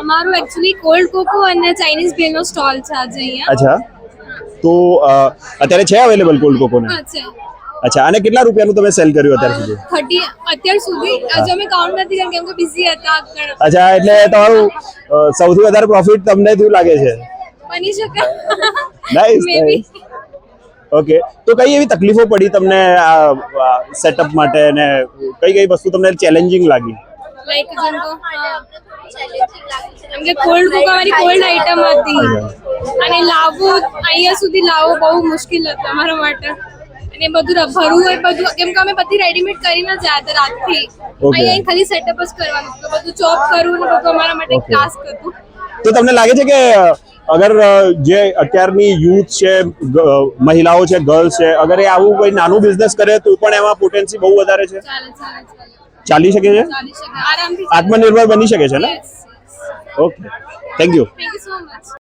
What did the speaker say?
અમારું actually cold cocoa અને Chinese ભેલનો stall છે આજે અહીંયા. અચ્છા, તો અત્યારે છે અવેલેબલ કોલ્ડ કોકો ને? હા છે. અચ્છા, અને કેટલા રૂપિયાનું તમે સેલ કર્યું અત્યાર સુધી? 30 અત્યાર સુધી હજુ અમે કાઉન્ટ નથી કર્યું કેમ કે બિઝી હતા. અચ્છા, એટલે તમારું સૌથી વધારે પ્રોફિટ તમને શું લાગે છે? બની શકે. Nice, Maybe. નાઈસ. ઓકે, તો કઈ એવી તકલીફો પડી તમને આ સેટઅપ માટે ને કઈ કઈ વસ્તુ તમને ચેલેન્જિંગ લાગી? લાઈક જેમ કે કોલ્ડ કોકો અમારી કોલ્ડ આઈટમ હતી અને લાવવું અહીંયા સુધી લાવવું બહુ મુશ્કેલ હતું અમારા માટે. અને બધું ભરવું હોય બધું કેમ કે અમે બધી રેડીમેડ કરીને જ આવ્યા હતા રાતથી. અહીંયા ખાલી સેટઅપ જ કરવાનું હતું, બધું ચોપ કરવું ને બધું અમારા માટે ટાસ્ક હતું. તો તમને લાગે છે કે અગર જે અત્યારની યુથ છે, મહિલાઓ છે, ગર્લ્સ છે, અગર એ આવું કોઈ નાનું બિઝનેસ કરે તો પણ એમાં પોટેન્શિયલ બહુ વધારે છે? ચાલી શકે છે, આરામથી આત્મનિર્ભર બની શકે છે ને? Yes. Okay, thank you. Thank you so much.